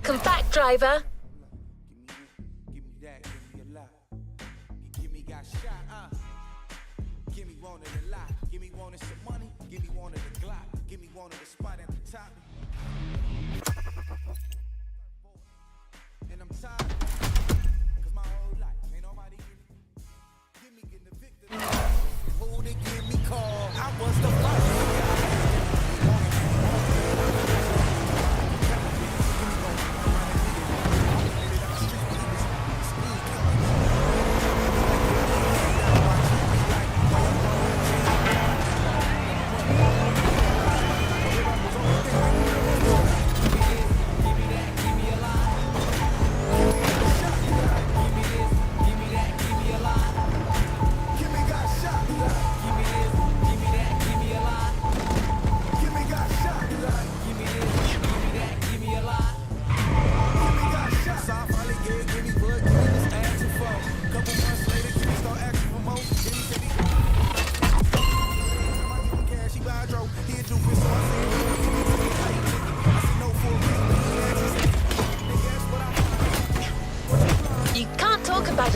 Welcome back, driver. Give me that, give me a lot. Give me got shot, Give me wanted a lot. Give me wanted some money. Give me wanted a Glock. Give me wanted a spot at the top. And I'm tired. Cause my whole life ain't nobody give me getting the victim. Who they give me call? I was the first.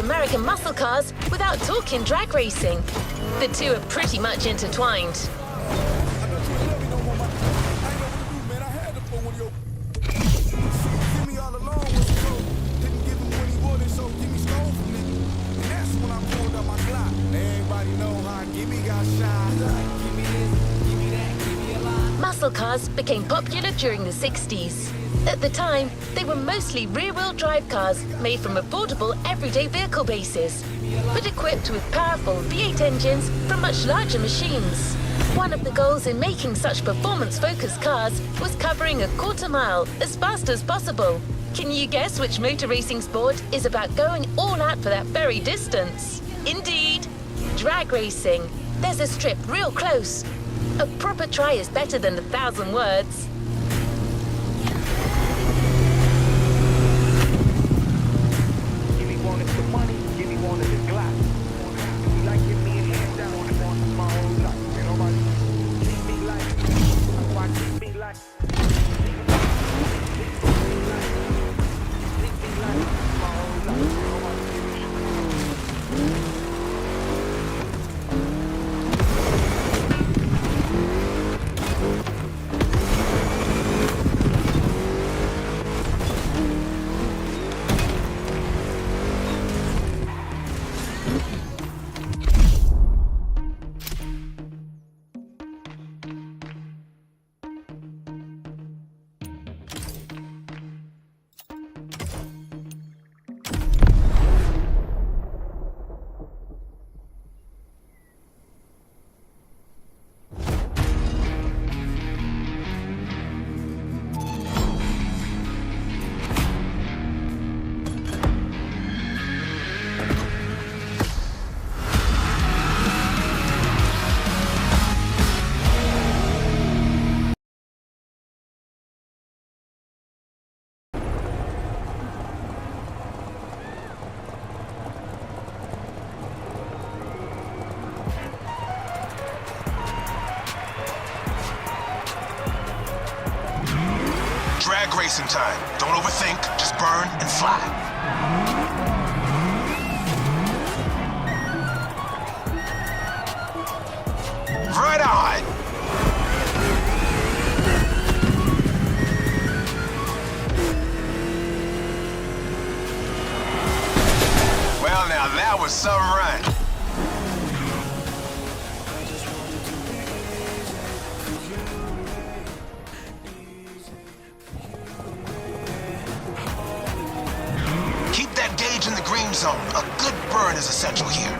American muscle cars without talking drag racing. The two are pretty much intertwined. Muscle cars became popular during the 60s. At the time, they were mostly rear-wheel drive cars made from affordable everyday vehicle bases, but equipped with powerful V8 engines from much larger machines. One of the goals in making such performance-focused cars was covering a quarter mile as fast as possible. Can you guess which motor racing sport is about going all out for that very distance? Indeed, drag racing. There's a strip real close. A proper try is better than 1,000 words. Drag racing time. Don't overthink, just burn and fly. Right on! Well, now that was some run. In the green zone. A good burn is essential here.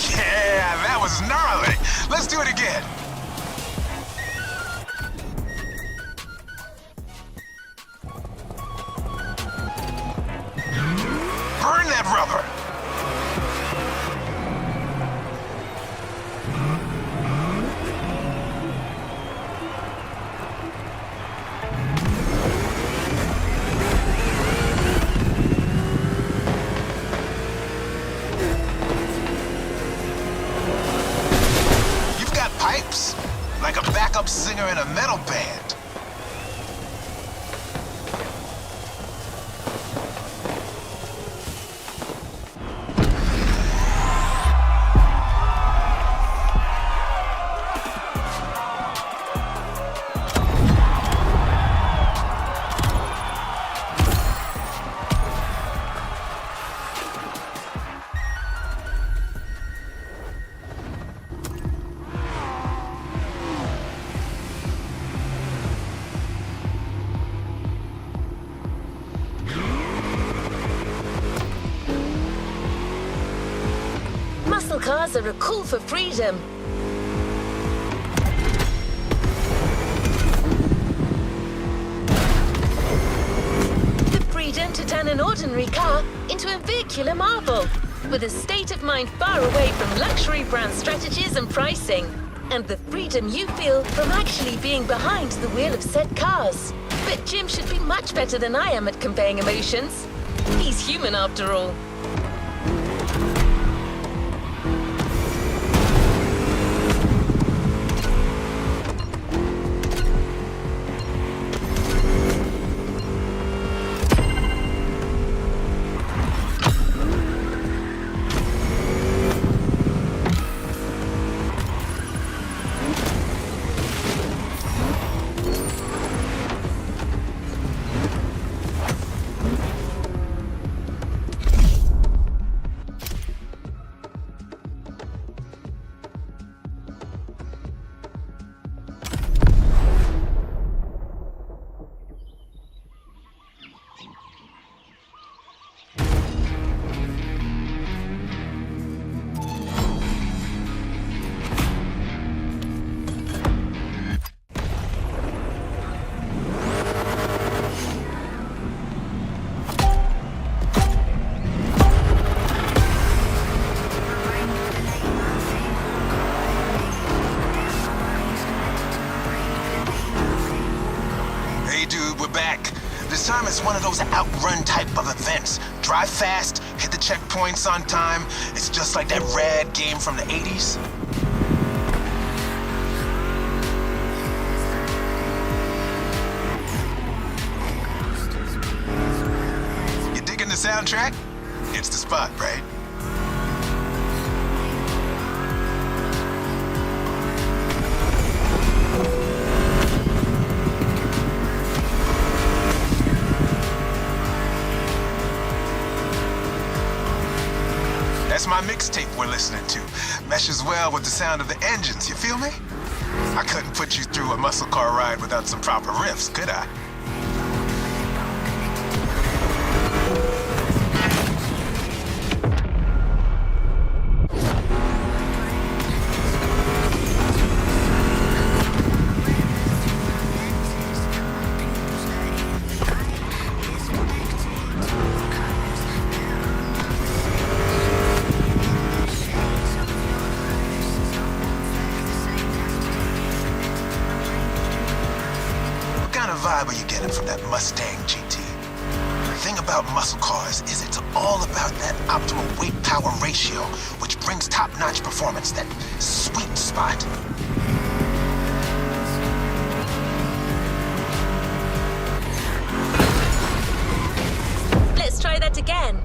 Yeah, that was gnarly. Let's do it again. Burn that rubber! Muscle cars are a call for freedom. The freedom to turn an ordinary car into a vehicular marvel, with a state of mind far away from luxury brand strategies and pricing, and the freedom you feel from actually being behind the wheel of said cars. But Jim should be much better than I am at conveying emotions. He's human after all. This time it's one of those outrun type of events. Drive fast, hit the checkpoints on time. It's just like that rad game from the 80s. You digging the soundtrack? It's the spot, right? That's my mixtape we're listening to. Meshes well with the sound of the engines, you feel me? I couldn't put you through a muscle car ride without some proper riffs, could I? Vibe are you getting from that Mustang GT? The thing about muscle cars is it's all about that optimal weight-power ratio, which brings top-notch performance, that sweet spot. Let's try that again.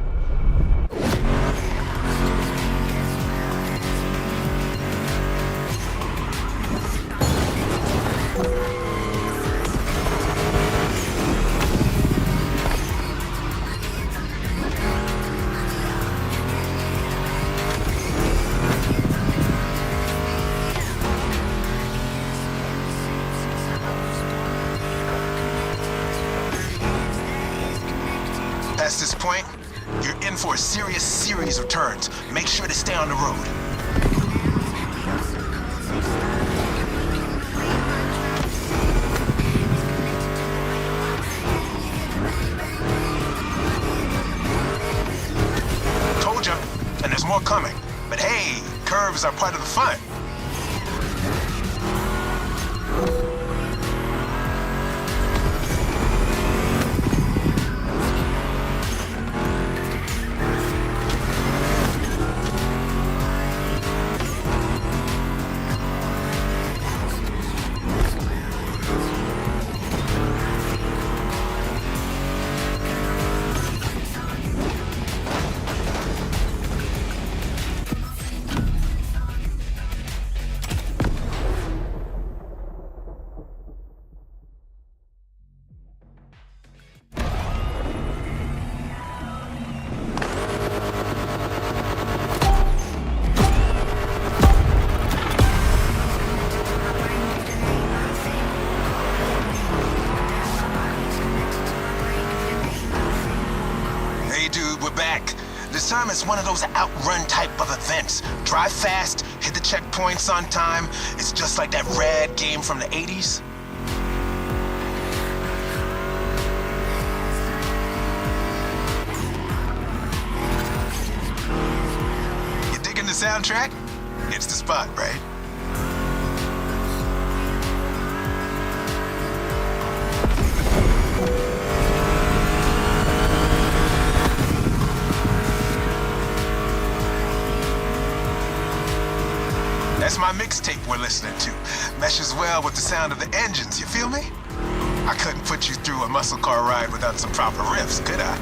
Past this point, you're in for a serious series of turns. Make sure to stay on the road. Told ya, and there's more coming. But hey, curves are part of the fun. Hey dude, we're back. This time it's one of those outrun type of events. Drive fast, hit the checkpoints on time. It's just like that rad game from the 80s. You digging the soundtrack? It's the spot, right? That's my mixtape we're listening to. Meshes well with the sound of the engines, you feel me? I couldn't put you through a muscle car ride without some proper riffs, could I?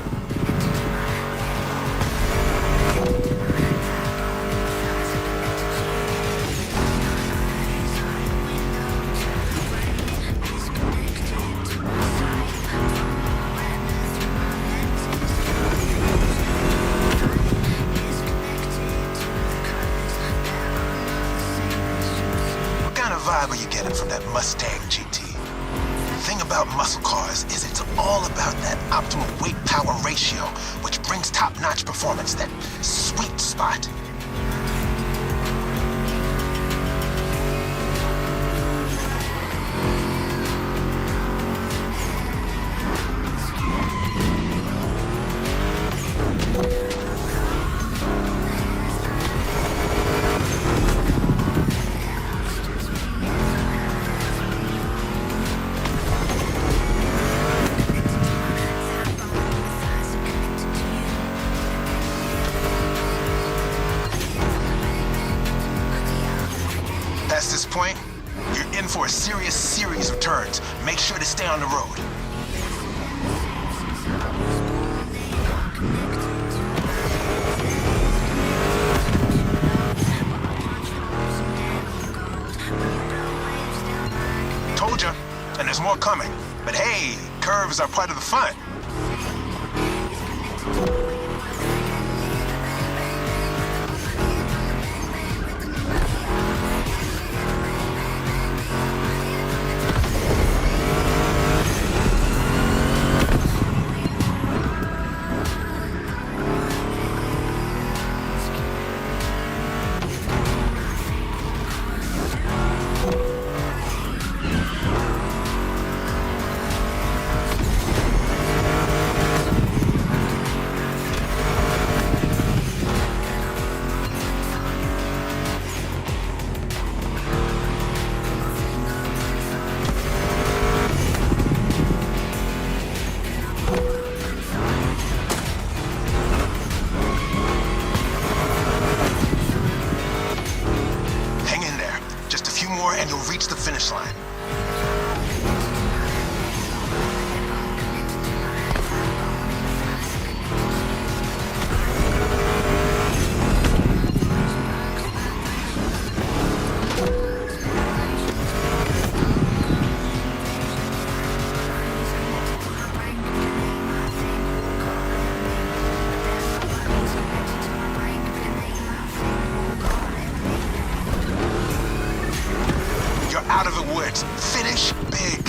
Vibe are you getting from that Mustang GT? The thing about muscle cars is it's all about that optimal weight-power ratio, which brings top-notch performance, that sweet spot. Past this point, you're in for a serious series of turns. Make sure to stay on the road. Told ya, and there's more coming. But hey, curves are part of the fun. And you'll reach the finish line. Out of the woods. Finish big.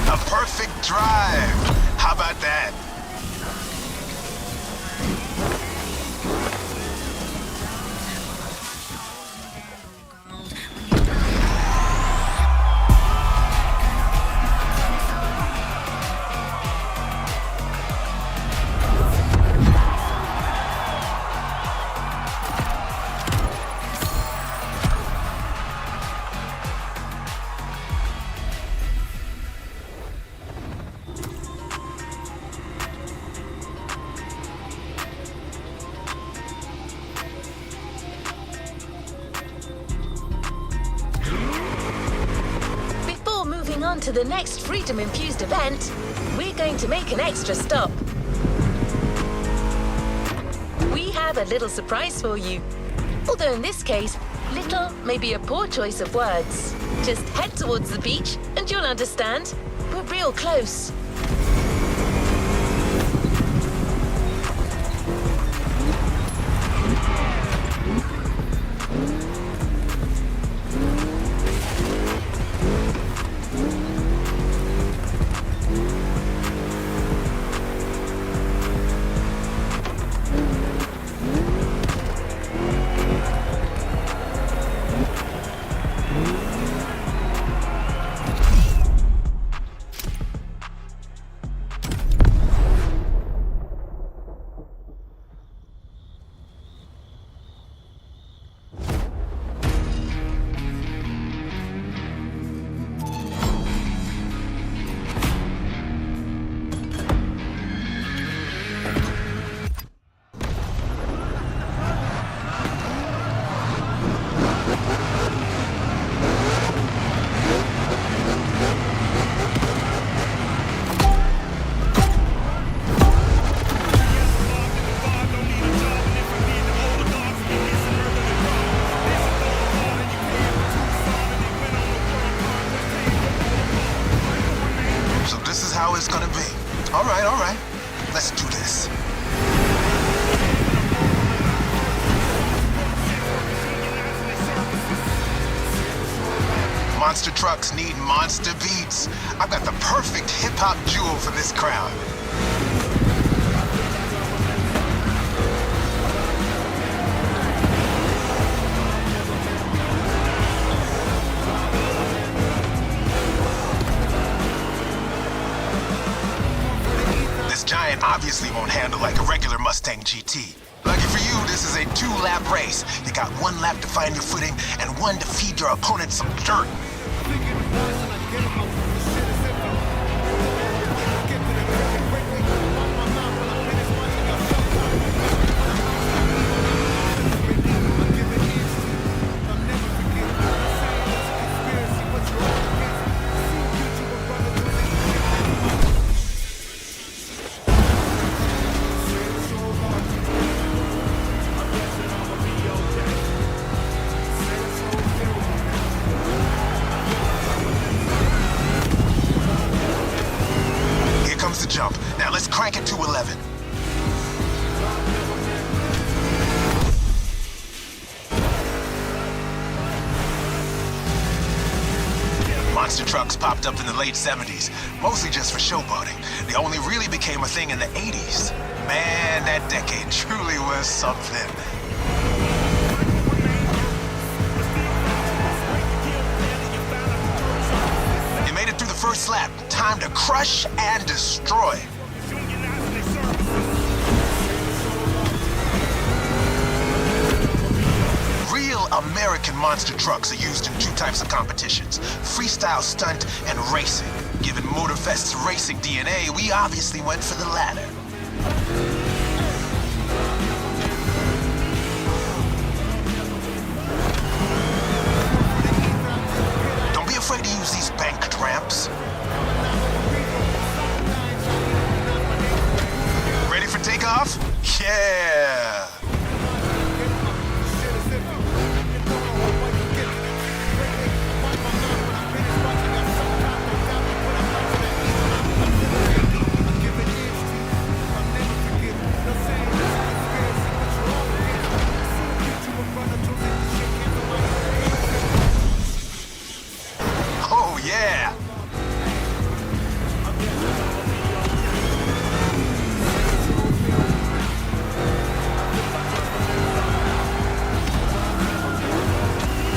A perfect drive. How about that? On to the next freedom-infused event, we're going to make an extra stop. We have a little surprise for you. Although in this case, little may be a poor choice of words. Just head towards the beach and you'll understand. We're real close. how it's gonna be. All right. Let's do this. Monster trucks need monster beats. I've got the perfect hip-hop jewel for this crowd. This giant obviously won't handle like a regular Mustang GT. Lucky for you, this is a 2-lap race. You got 1 lap to find your footing and 1 to feed your opponent some dirt. Jump. Now let's crank it to 11. Monster trucks popped up in the late 70s, mostly just for showboating. They only really became a thing in the 80s. Man, that decade truly was something. You made it through the first lap. Time to crush and destroy. Real American monster trucks are used in 2 types of competitions: freestyle stunt and racing. Given Motorfest's racing DNA, we obviously went for the latter. Don't be afraid to use these banked ramps. Ready for takeoff? Yeah! Oh, yeah!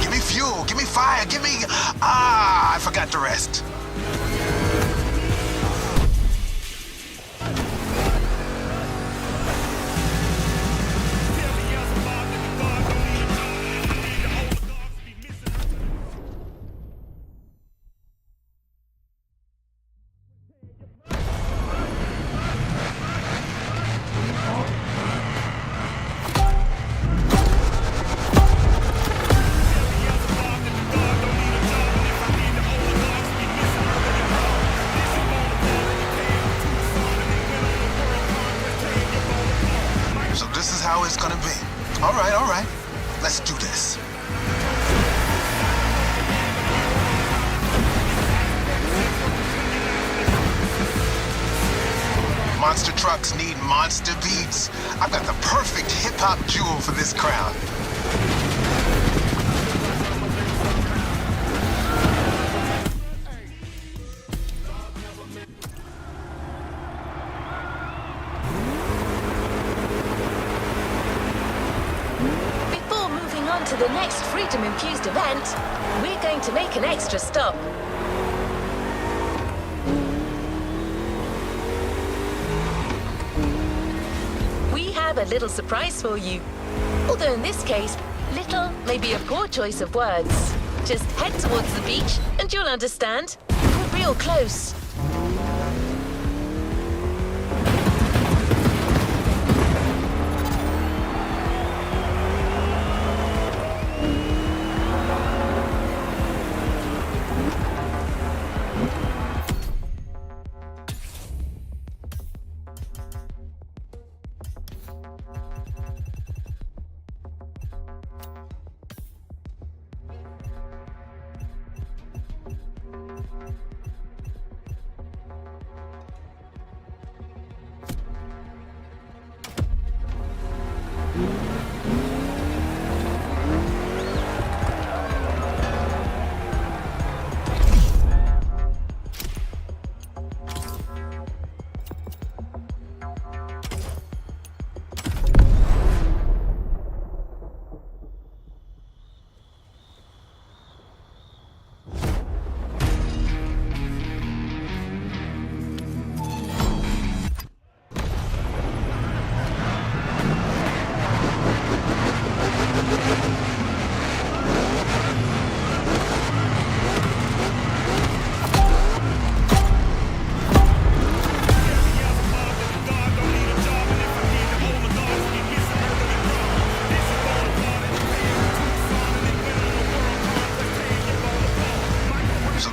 Give me fuel, give me fire, give me... I forgot the rest. So this is how it's gonna be. All right. Let's do this. Monster trucks need monster beats. I've got the perfect hip-hop jewel for this crowd. Before moving on to the next freedom-infused event, we're going to make an extra stop. We have a little surprise for you. Although in this case, little may be a poor choice of words. Just head towards the beach and you'll understand. We're real close.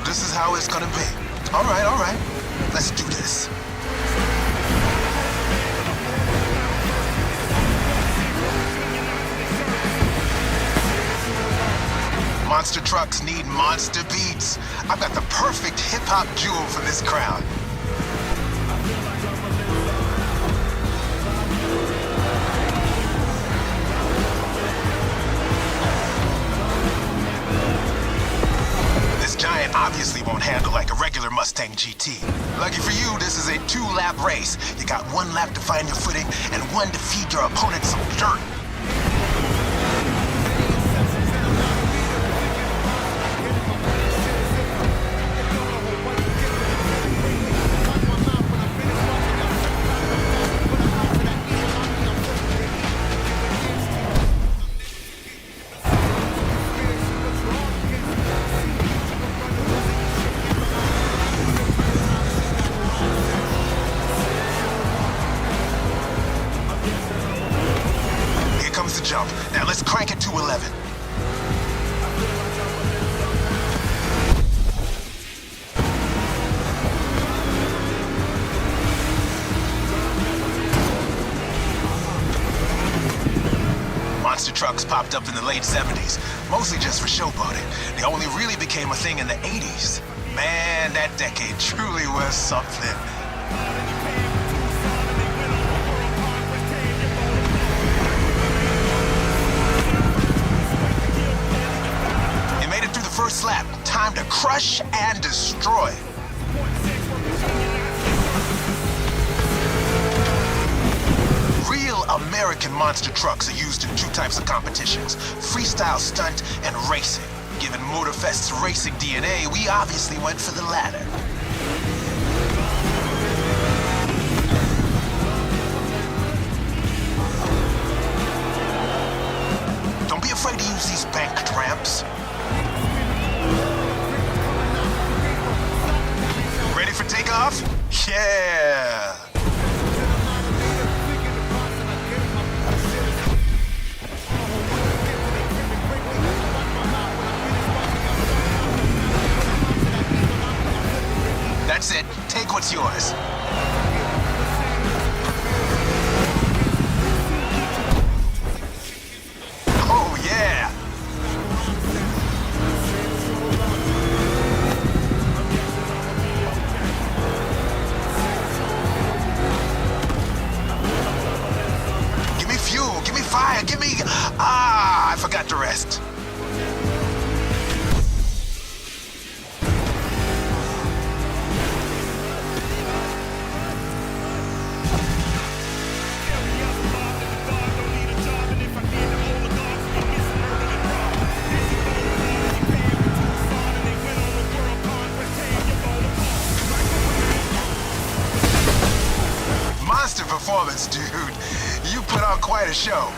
this is how it's gonna be. All right. Let's do this. Monster trucks need monster beats. I've got the perfect hip-hop jewel for this crowd. This giant obviously won't handle like a regular Mustang GT. Lucky for you, this is a 2-lap race. You got 1 lap to find your footing and 1 to feed your opponent some dirt. Jump. Now let's crank it to 11. Monster trucks popped up in the late 70s, mostly just for showboating. They only really became a thing in the 80s. Man, that decade truly was something. First lap, time to crush and destroy. Real American monster trucks are used in 2 types of competitions, freestyle stunt and racing. Given Motorfest's racing DNA, we obviously went for the latter. Don't be afraid to use these banked ramps. Ready for takeoff? Yeah! That's it. Take what's yours. Oh, yeah! Fire, give me... I forgot the rest. Monster performance, dude. You put on quite a show.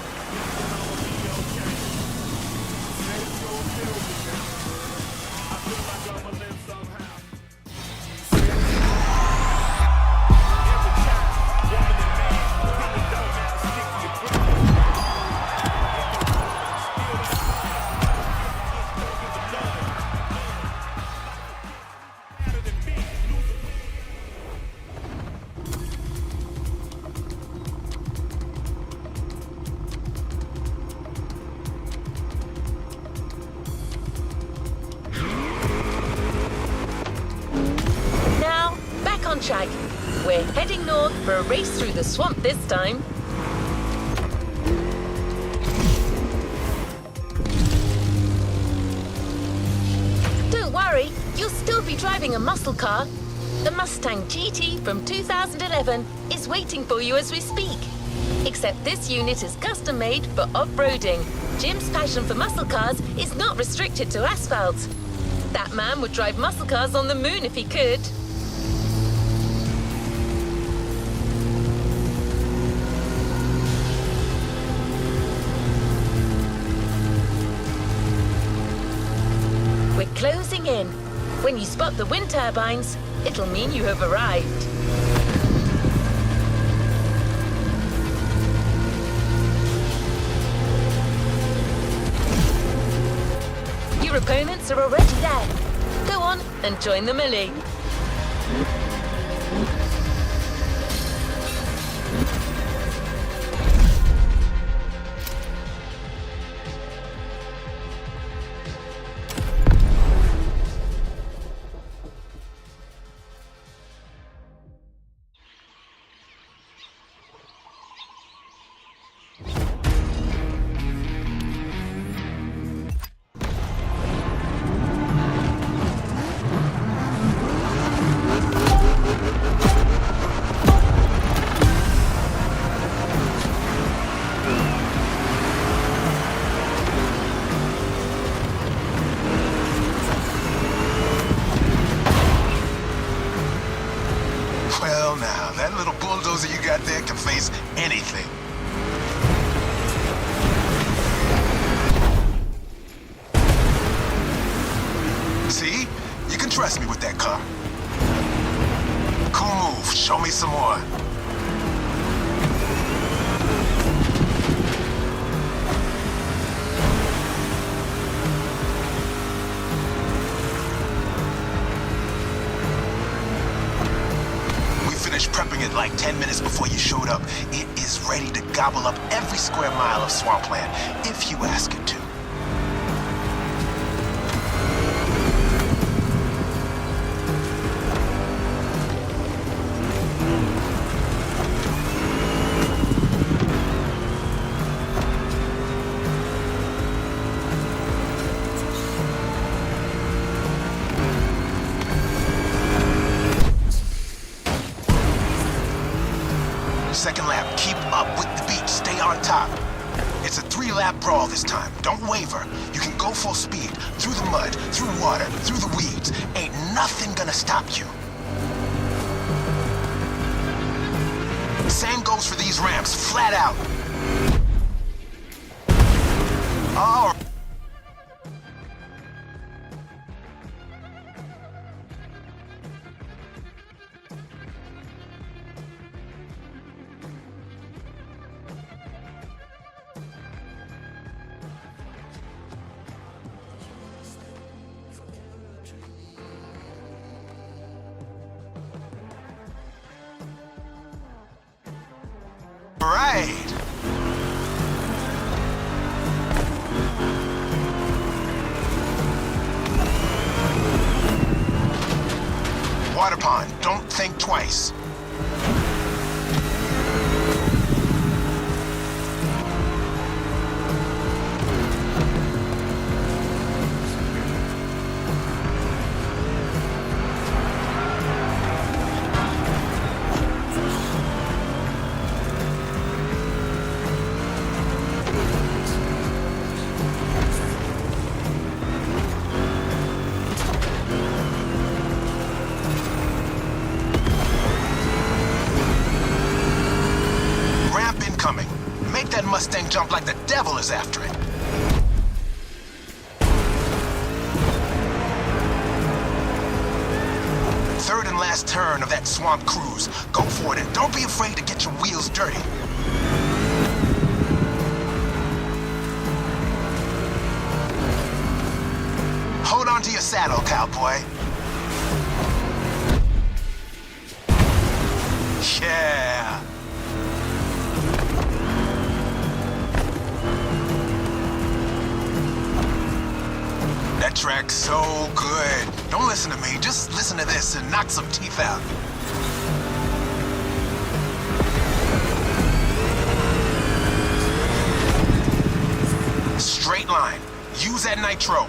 Track. We're heading north for a race through the swamp this time. Don't worry, you'll still be driving a muscle car. The Mustang GT from 2011 is waiting for you as we speak. Except this unit is custom made for off-roading. Jim's passion for muscle cars is not restricted to asphalt. That man would drive muscle cars on the moon if he could. We're closing in. When you spot the wind turbines, it'll mean you have arrived. Your opponents are already there. Go on and join the melee. Well now, that little bulldozer you got there can face anything. See? You can trust me with that car. Cool move. Show me some more. Prepping it like 10 minutes before you showed up. It is ready to gobble up every square mile of swampland, if you ask it to. Second lap, keep up with the beat, stay on top. It's a 3-lap brawl this time, don't waver. You can go full speed, through the mud, through water, through the weeds. Ain't nothing gonna stop you. Same goes for these ramps, flat out. All right. Right. Water pond, don't think twice. Make that Mustang jump like the devil is after it. Third and last turn of that swamp cruise. Go for it and don't be afraid to get your wheels dirty. Hold on to your saddle, cowboy. Yeah. That track's so good. Don't listen to me, just listen to this and knock some teeth out. Straight line. Use that nitro.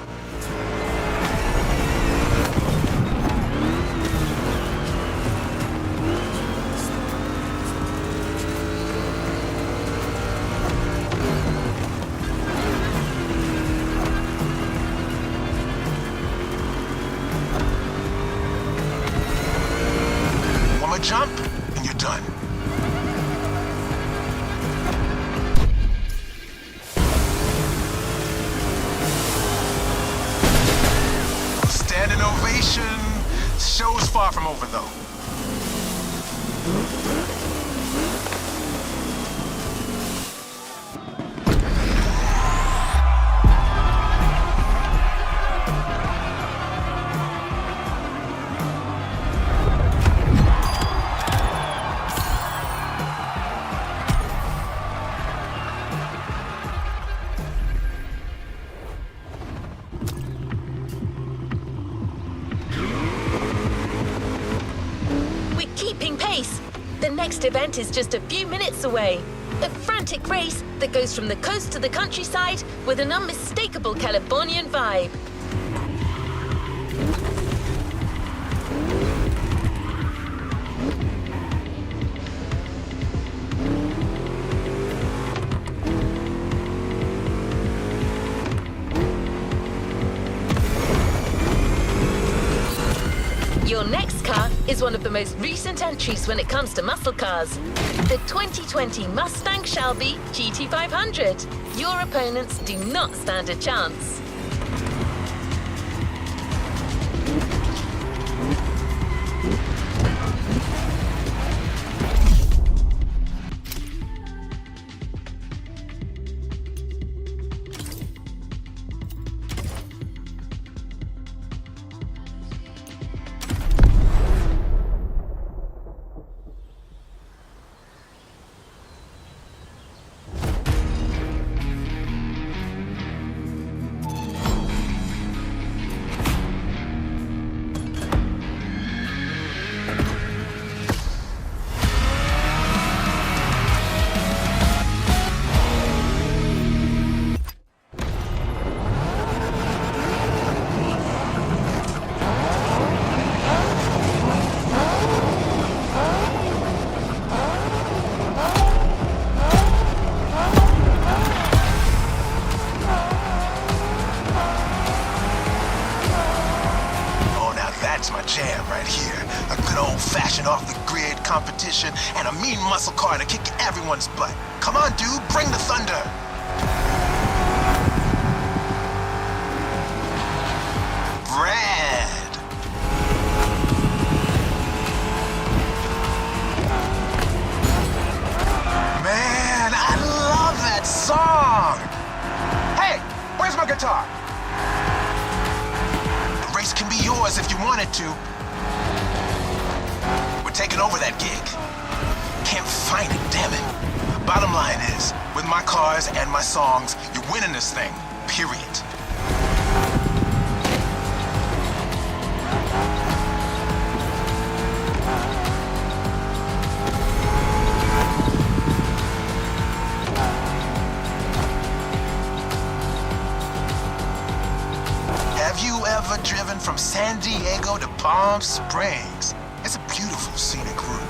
Jump, and you're done. Standing ovation. Show's far from over, though. The next event is just a few minutes away. A frantic race that goes from the coast to the countryside with an unmistakable Californian vibe. Your next car is one of the most recent entries when it comes to muscle cars. The 2020 Mustang Shelby GT500. Your opponents do not stand a chance. That's my jam right here. A good old-fashioned off-the-grid competition and a mean muscle car to kick everyone's butt. Come on, dude, bring the thunder. Brad. Man, I love that song. Hey, where's my guitar? Race can be yours if you wanted to. We're taking over that gig. Can't find it, damn it. Bottom line is, with my cars and my songs, you're winning this thing, period. Have you ever driven from San Diego to Palm Springs? It's a beautiful scenic route.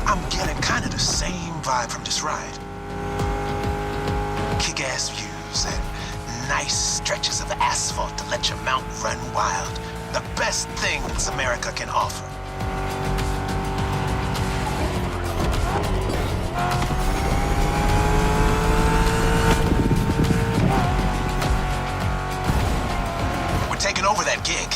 I'm getting kind of the same vibe from this ride. Kick-ass views and nice stretches of asphalt to let your mount run wild. The best things America can offer. Taking over that gig.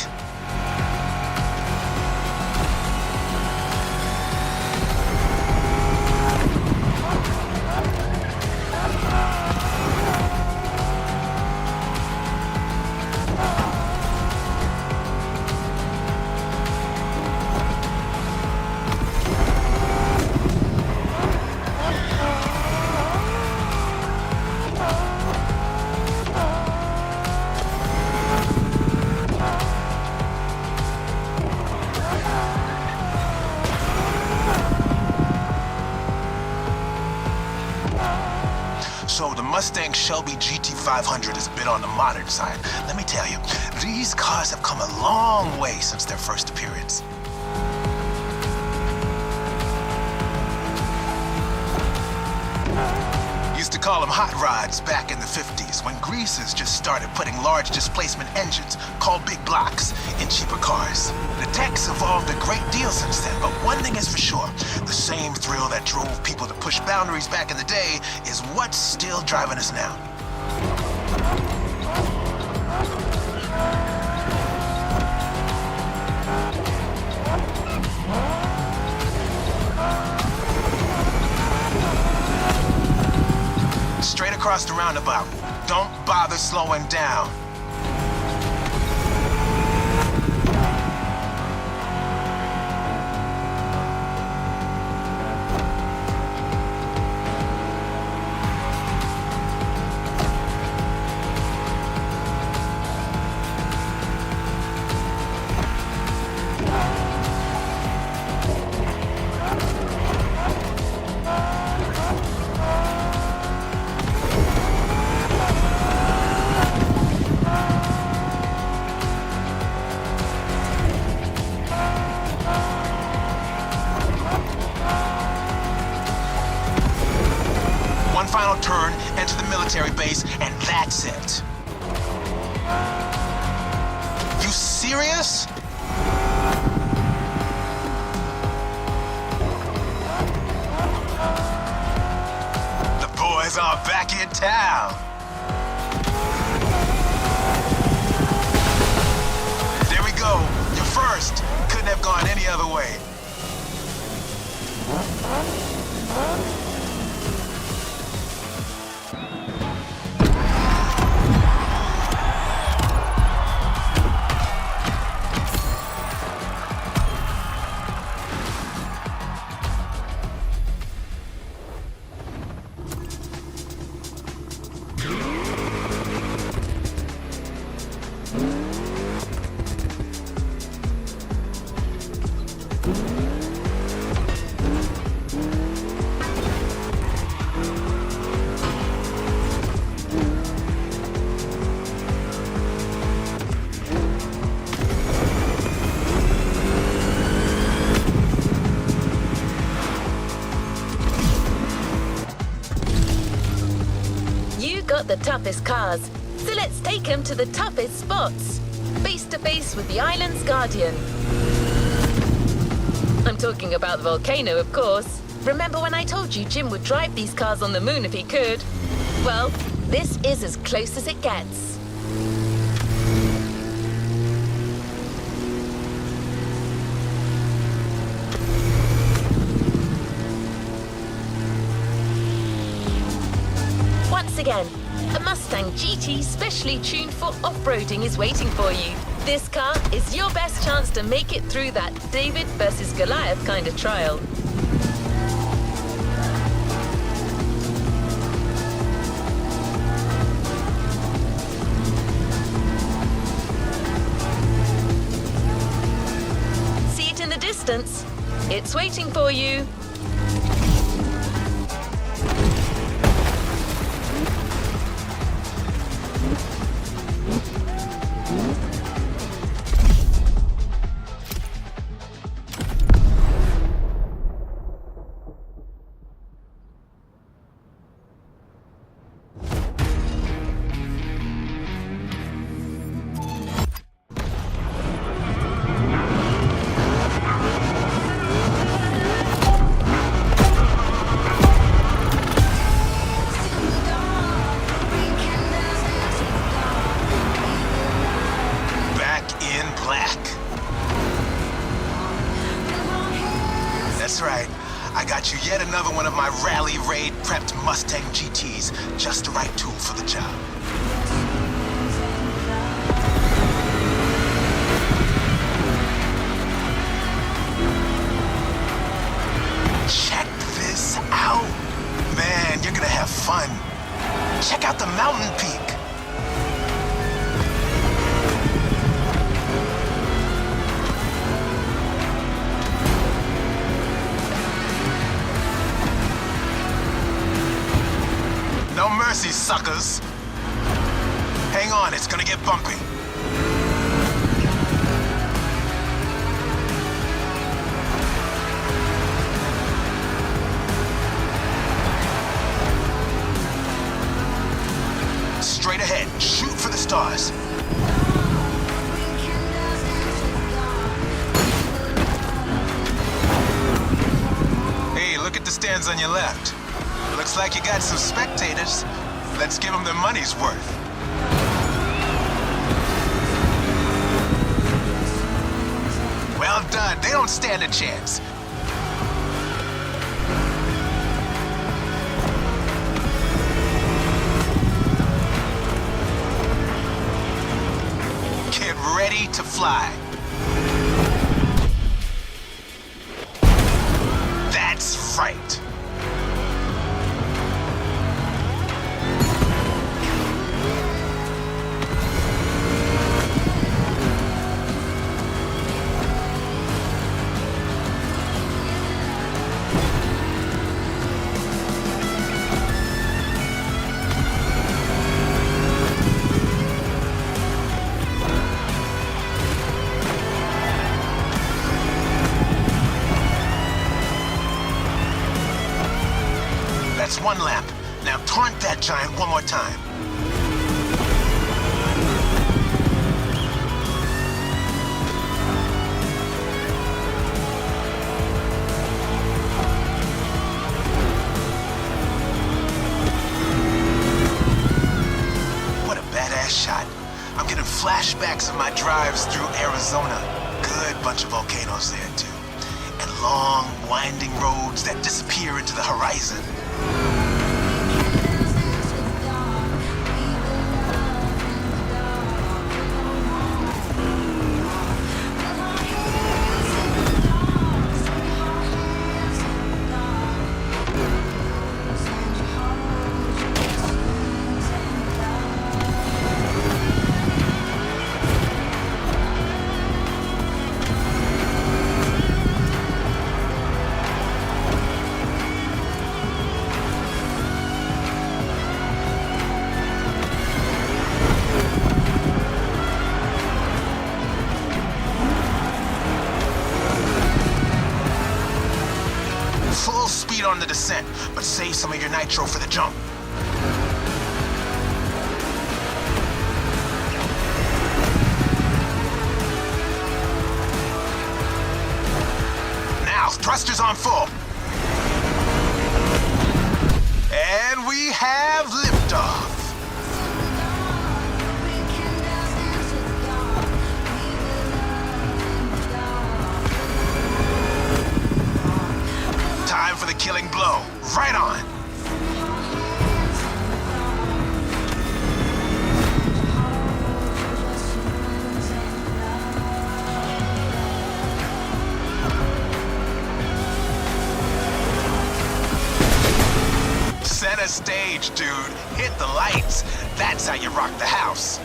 So the Mustang Shelby GT500 is a bit on the modern side. Let me tell you, these cars have come a long way since their first appearance. Used to call them hot rods back in the 50s when greasers just started putting large displacement engines, called big blocks, in cheaper cars. The tech's evolved a great deal since then, but one thing is for sure, the same thrill that drove people to push boundaries back in the day is what's still driving us now. Straight across the roundabout. Don't bother slowing down. final turn, enter the military base, and that's it. You serious? The boys are back in town. There we go. You're first. Couldn't have gone any other way. Got the toughest cars, so let's take them to the toughest spots. Face to face with the island's guardian. I'm talking about the volcano, of course. Remember when I told you Jim would drive these cars on the moon if he could? Well, this is as close as it gets. Once again, a Mustang GT specially tuned for off-roading is waiting for you. This car is your best chance to make it through that David versus Goliath kind of trial. See it in the distance? It's waiting for you. That's right. I got you yet another one of my rally raid prepped Mustang GTs. Just the right tool for the job. Check this out. Man, you're gonna have fun. Check out the mountain peak. No mercy, suckers. Hang on, it's gonna get bumpy. Straight ahead, shoot for the stars. Hey, look at the stands on your left. Looks like you got some spectators. Let's give them their money's worth. Well done. They don't stand a chance. Get ready to fly. That's right. That's one lap. Now taunt that giant one more time. What a badass shot. I'm getting flashbacks of my drives through Arizona. Good bunch of volcanoes there, too. And long, winding roads that disappear into the horizon. Full speed on the descent, but save some of your nitro for the jump. Now, thrusters on full. And we have liftoff. Time for the killing blow. Right on. Center stage, dude. Hit the lights. That's how you rock the house.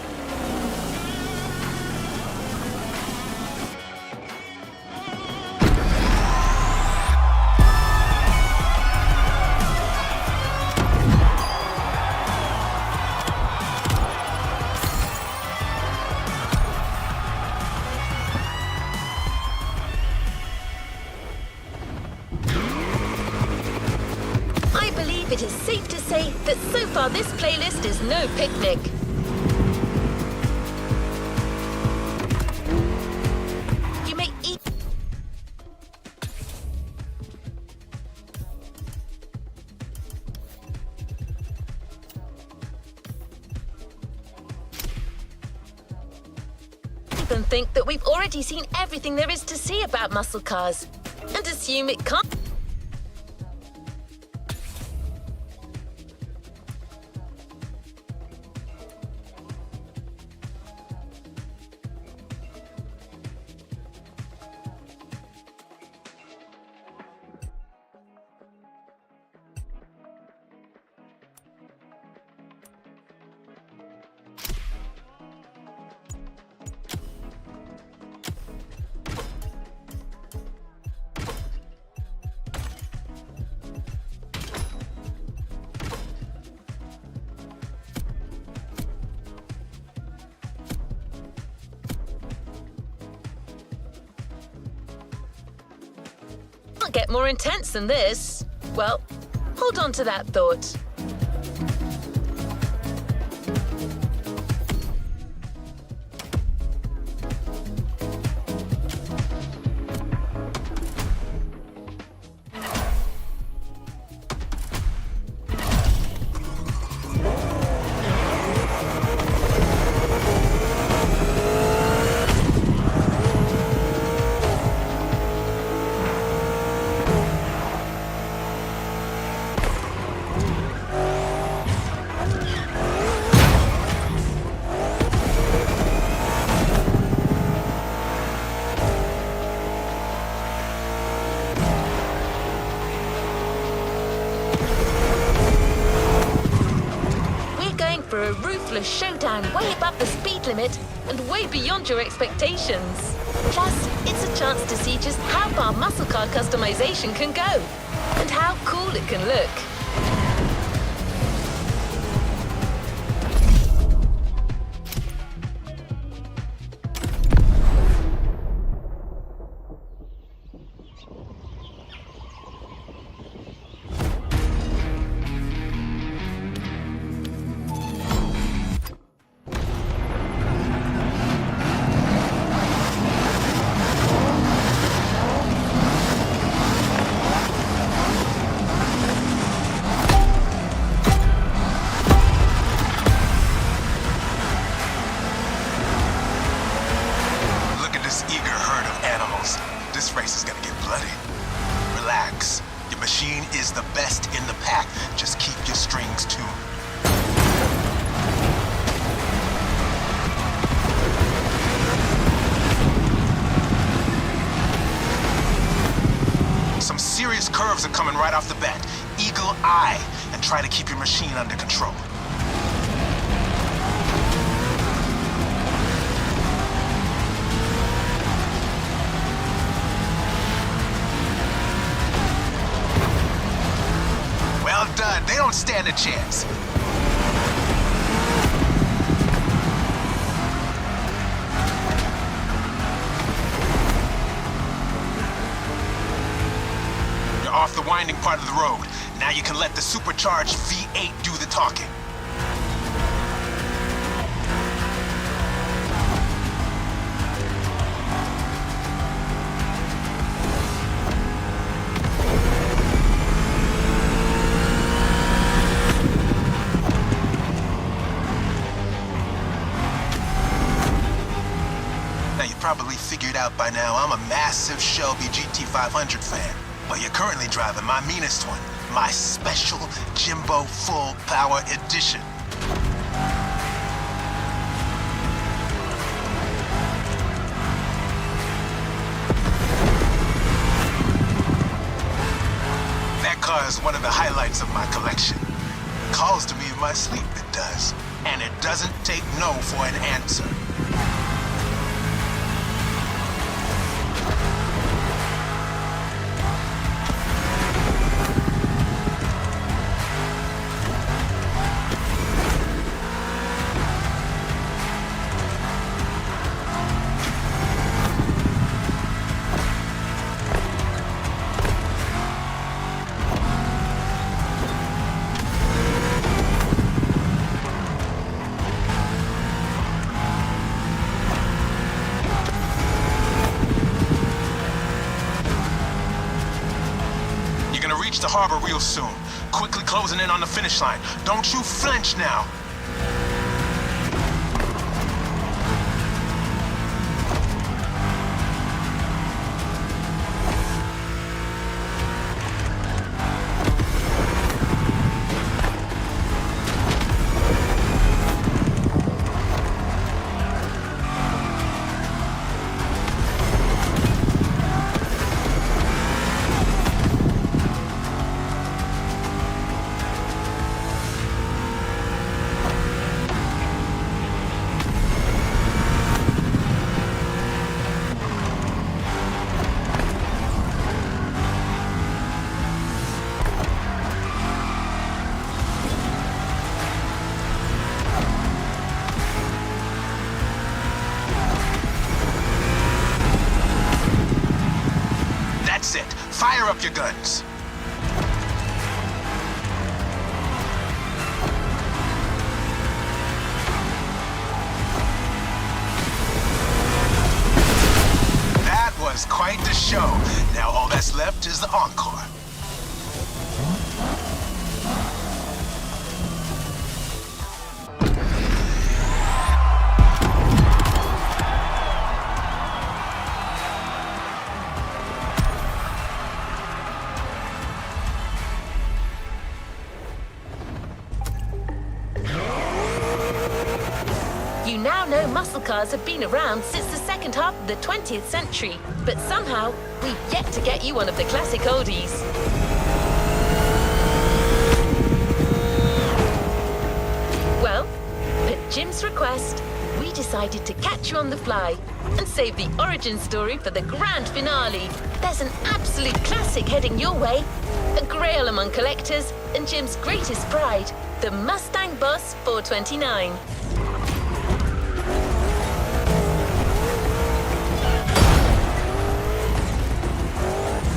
It is safe to say that so far this playlist is no picnic. You may even think that we've already seen everything there is to see about muscle cars, and assume it can't. Can't get more intense than this. Well, hold on to that thought. For a ruthless showdown way above the speed limit and way beyond your expectations. Plus, it's a chance to see just how far muscle car customization can go and how cool it can look. place is gonna get bloody. Relax. Your machine is the best in the pack. Just keep your strings tuned. Some serious curves are coming right off the bat. Eagle eye, and try to keep your machine under control. Well done. They don't stand a chance. You're off the winding part of the road. Now you can let the supercharged V8 do the talking. Now you probably figured out by now I'm a massive Shelby GT500 fan. But you're currently driving my meanest one, my special Jimbo Full Power Edition. That car is one of the highlights of my collection. Calls to me in my sleep, it does. And it doesn't take no for an answer. Reach the harbor real soon. Quickly closing in on the finish line. Don't you flinch now. That's it. Fire up your guns. That was quite the show. Now all that's left is the encore. You now know muscle cars have been around since the second half of the 20th century, but somehow we've yet to get you one of the classic oldies. Well, at Jim's request, we decided to catch you on the fly and save the origin story for the grand finale. There's an absolute classic heading your way, a grail among collectors and Jim's greatest pride, the Mustang Boss 429.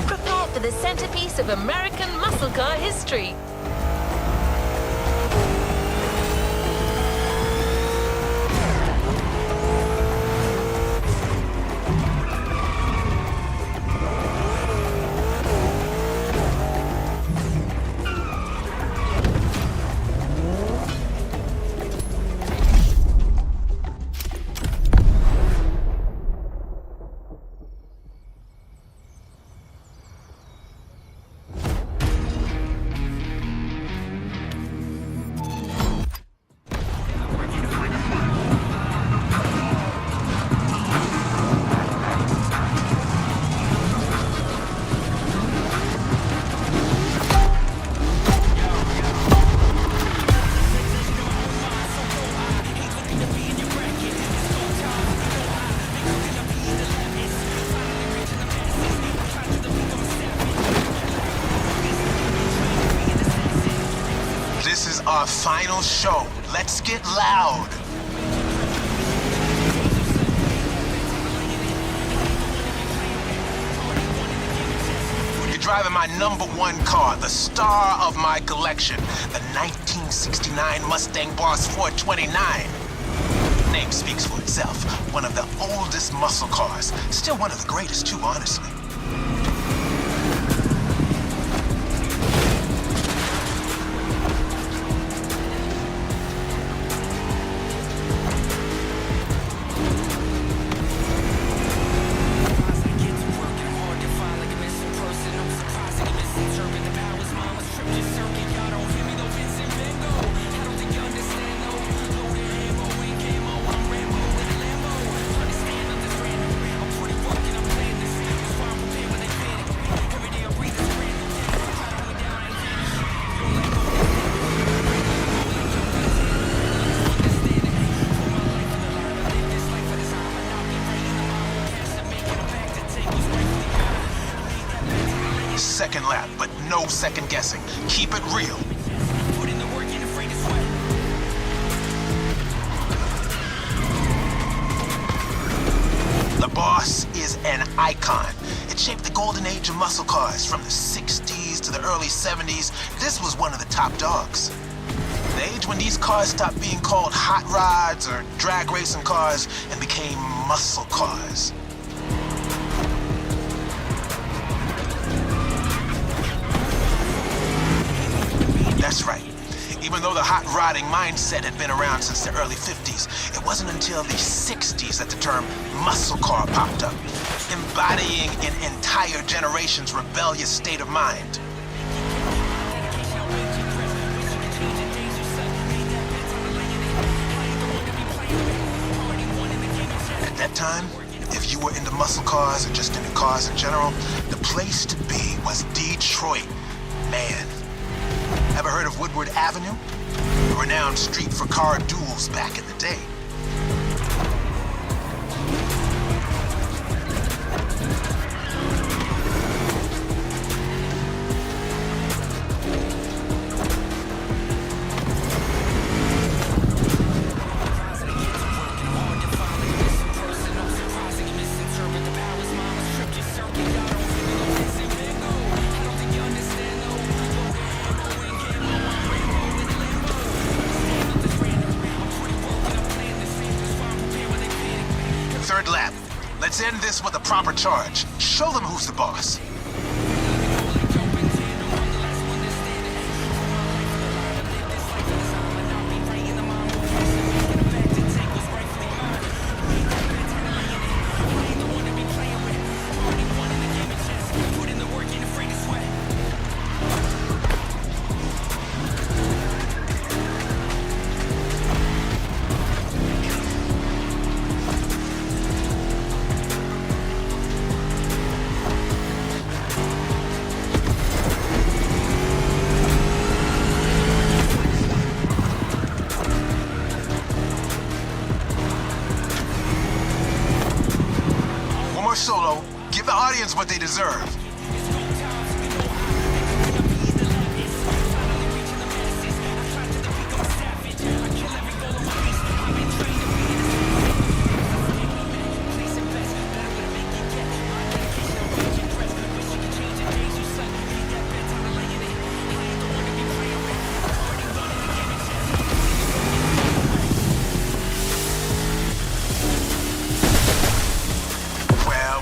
Prepare for the centerpiece of American muscle car history. our final show. Let's get loud. You're driving my #1 car, the star of my collection, the 1969 Mustang Boss 429. Name speaks for itself. One of the oldest muscle cars. Still one of the greatest too, honestly. Second lap, but no second guessing. Keep it real. Put in the work and afraid to sweat. The Boss is an icon. It shaped the golden age of muscle cars from the 60s to the early 70s. This was one of the top dogs. The age when these cars stopped being called hot rods or drag racing cars and became muscle cars. That's right. Even though the hot rodding mindset had been around since the early 50s, it wasn't until the 60s that the term muscle car popped up, embodying an entire generation's rebellious state of mind. At that time, if you were into muscle cars or just into cars in general, the place to be was Detroit. Man. Ever heard of Woodward Avenue? A renowned street for car duels back in the day. Third lap. Let's end this with a proper charge. Show them who's the boss. Solo, give the audience what they deserve.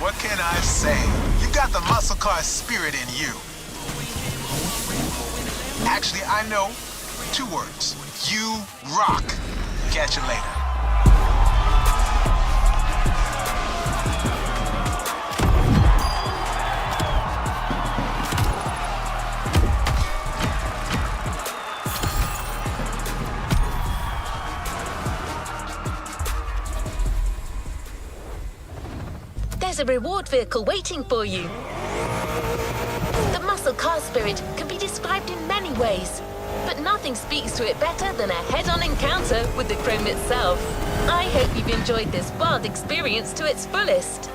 What can I say? You got the muscle car spirit in you. Actually, I know 2 words. You rock. Catch you later. There's a reward vehicle waiting for you. The muscle car spirit can be described in many ways, but nothing speaks to it better than a head-on encounter with the chrome itself. I hope you've enjoyed this wild experience to its fullest.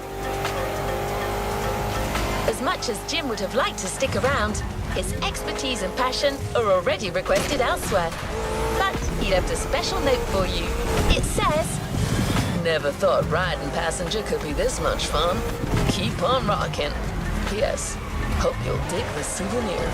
As much as Jim would have liked to stick around, his expertise and passion are already requested elsewhere. But he left a special note for you. It says, "Never thought riding passenger could be this much fun. Keep on rocking. P.S. Hope you'll dig the souvenir."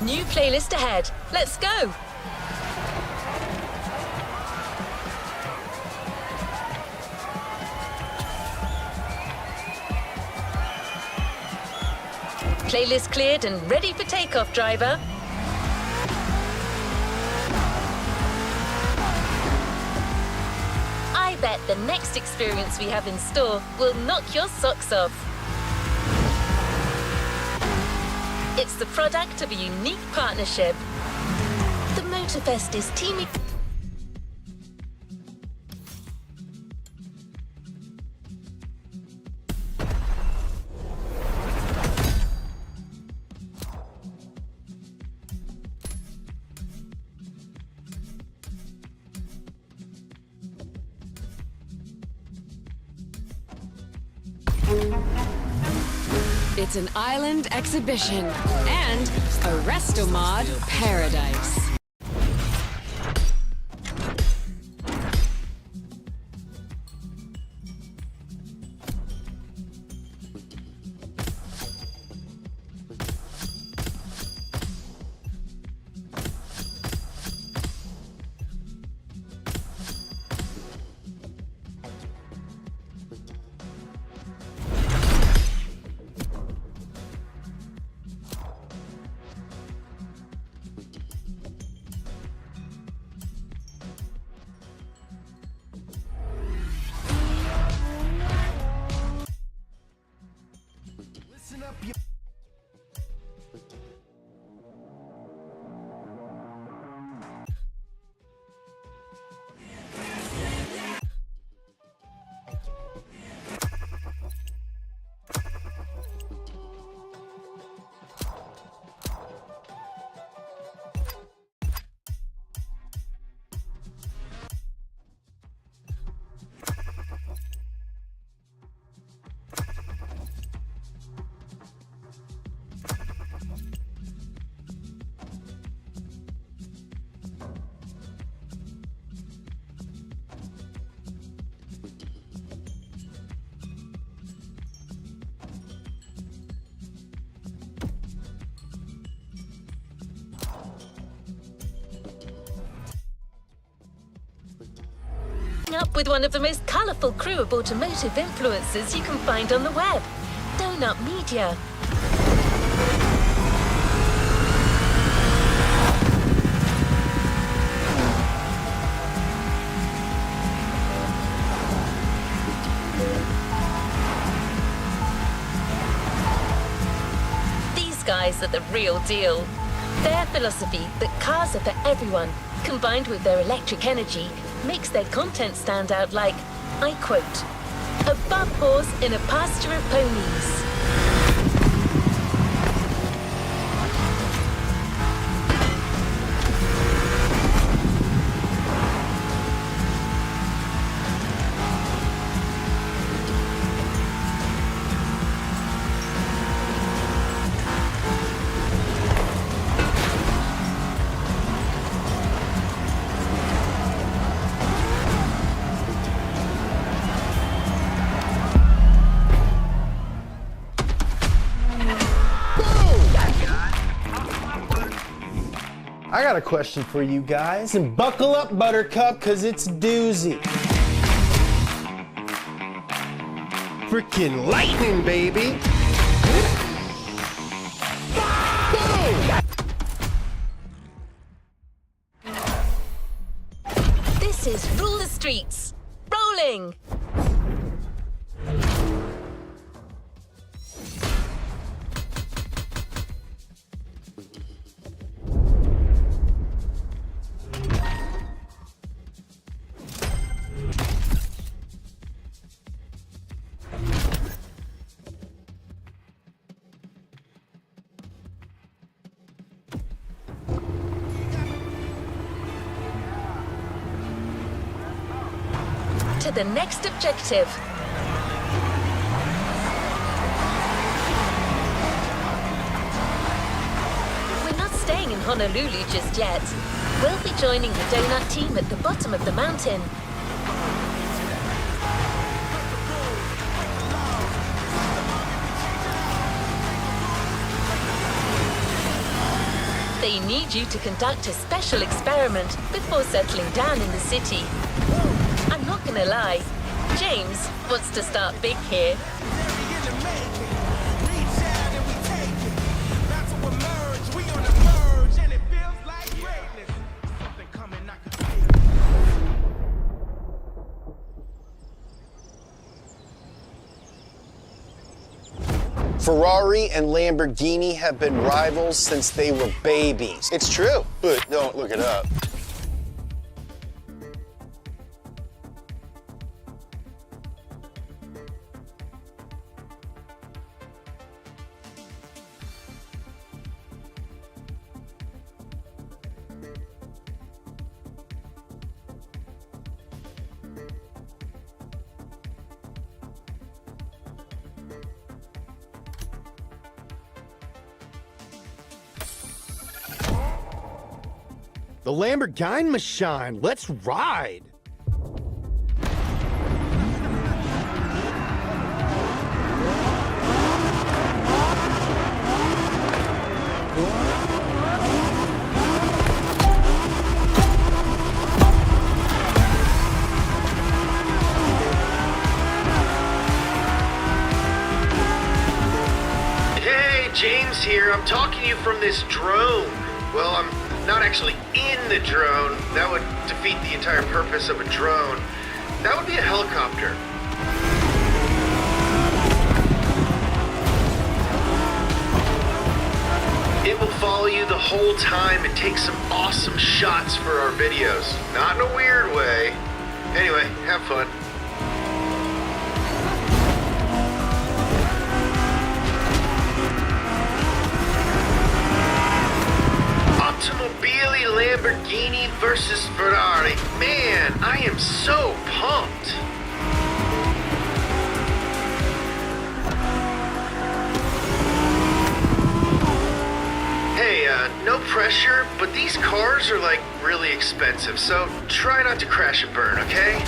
New playlist ahead. Let's go! Playlist cleared and ready for takeoff, driver. I bet the next experience we have in store will knock your socks off. It's the product of a unique partnership. The Motorfest is teaming. It's an island exhibition and a Restomod paradise. Up with one of the most colourful crew of automotive influencers you can find on the web, Donut Media. These guys are the real deal. Their philosophy that cars are for everyone, combined with their electric energy, makes their content stand out like, I quote, "a bump horse in a pasture of ponies." I got a question for you guys, and buckle up, Buttercup, cause it's a doozy. Freaking lightning, baby! This is Rule the Streets. Rolling! To the next objective. We're not staying in Honolulu just yet. We'll be joining the donut team at the bottom of the mountain. They need you to conduct a special experiment before settling down in the city. I'm not gonna lie, James wants to start big here. Ferrari and Lamborghini have been rivals since they were babies. It's true, but don't look it up. The Lamborghini machine, let's ride! Hey, James here. I'm talking to you from this drone. Well, I'm not actually in the drone. That would defeat the entire purpose of a drone. That would be a helicopter. It will follow you the whole time and take some awesome shots for our videos. Not in a weird way. Anyway, have fun. Automobili Lamborghini versus Ferrari. Man, I am so pumped. Hey, no pressure, but these cars are like really expensive, so try not to crash and burn, okay?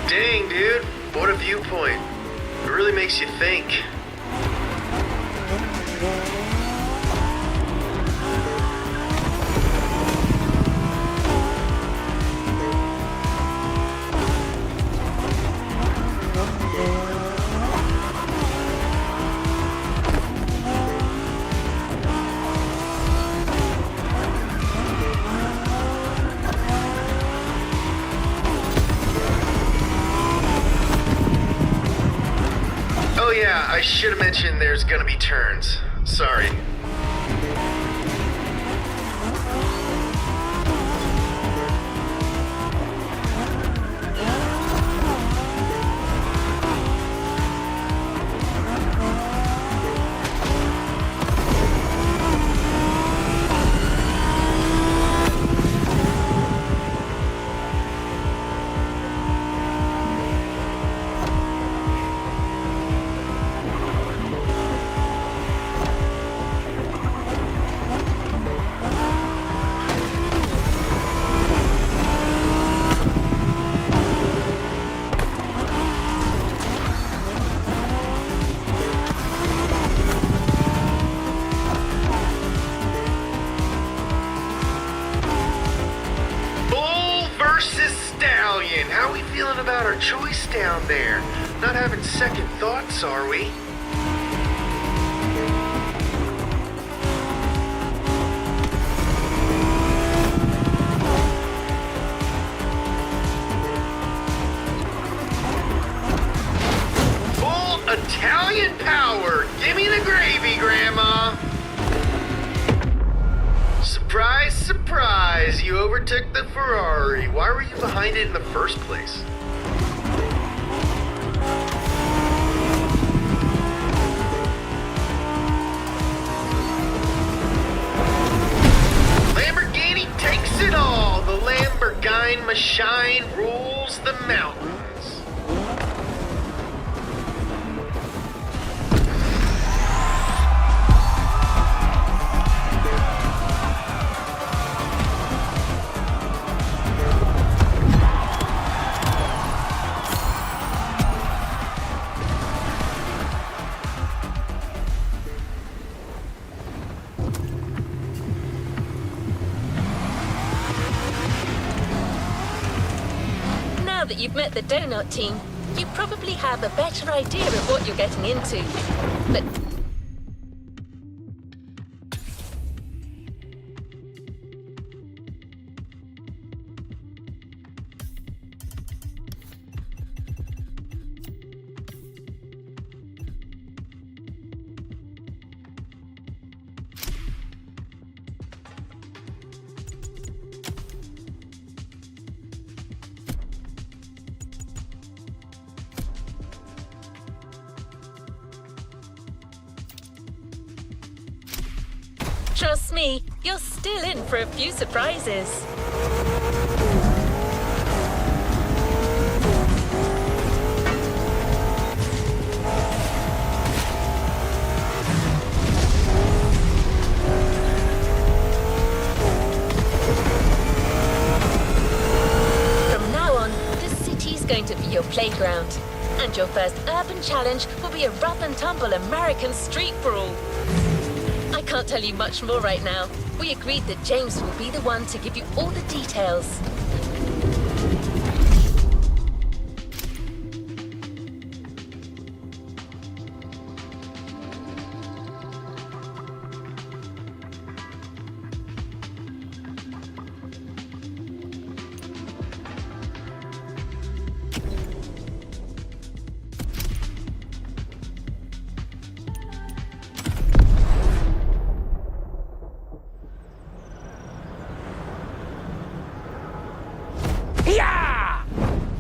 Dang, dude, what a viewpoint. It really makes you think. Oh yeah, I should have mentioned there's gonna be turns. Sorry. feeling about our choice down there? Not having second thoughts, are we? Full Italian power! Give me the gravy, Grandma! Surprise, surprise! You overtook the Ferrari. Why were you behind it in the first place? Lamborghini takes it all! The Lamborghini machine rules the mountains. Now that you've met the donut team, you probably have a better idea of what you're getting into. But trust me, you're still in for a few surprises. From now on, the city's going to be your playground. And your first urban challenge will be a rough and tumble American street brawl. I can't tell you much more right now. We agreed that James will be the one to give you all the details.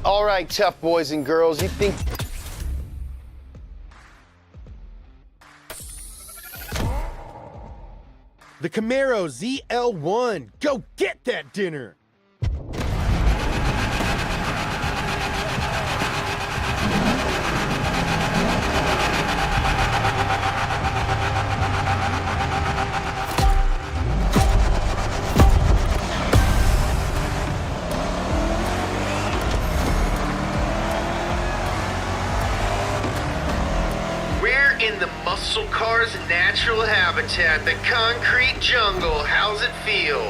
All right, tough boys and girls, you think... The Camaro ZL1. Go get that dinner. In the muscle car's natural habitat, the concrete jungle. How's it feel?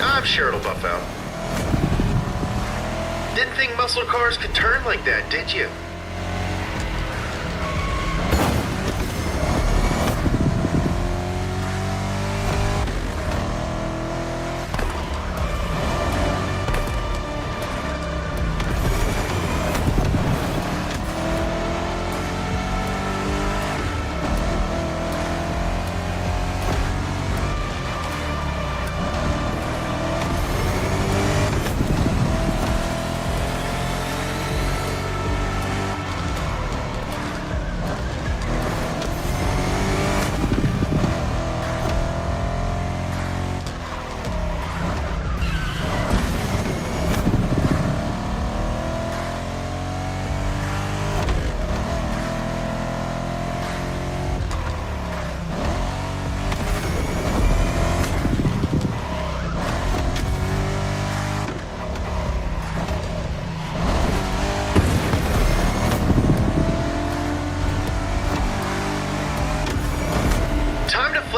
I'm sure it'll buff out. Didn't think muscle cars could turn like that, did you?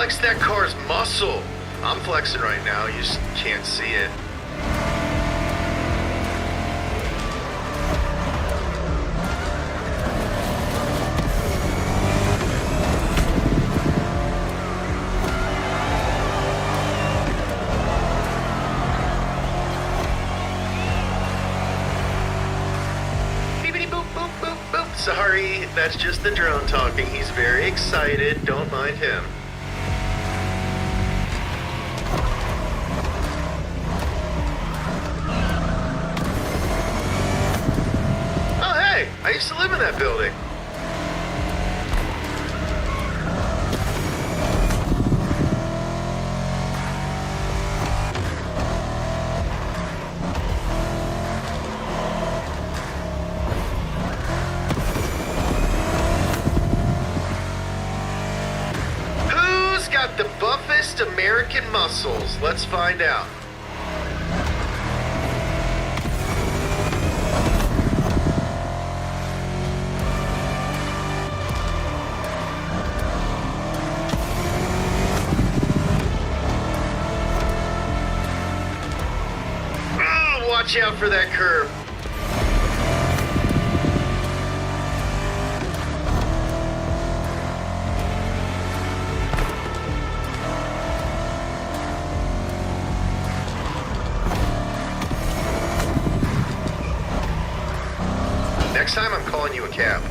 flex that car's muscle. I'm flexing right now, you just can't see it. Beepity boop boop boop boop. Sorry, that's just the drone talking. He's very excited. Don't mind him. I used to live in that building. Who's got the buffest American muscles? Let's find out. Watch out for that curve. Next time I'm calling you a cab.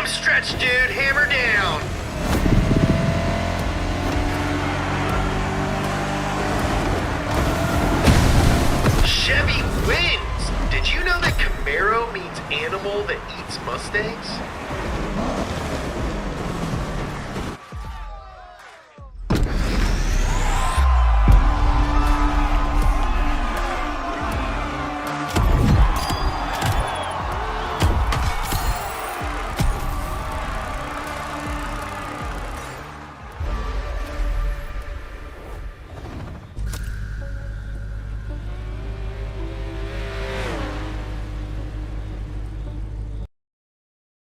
Stretch, dude, hammer down. Chevy wins. Did you know that Camaro means animal that eats Mustangs?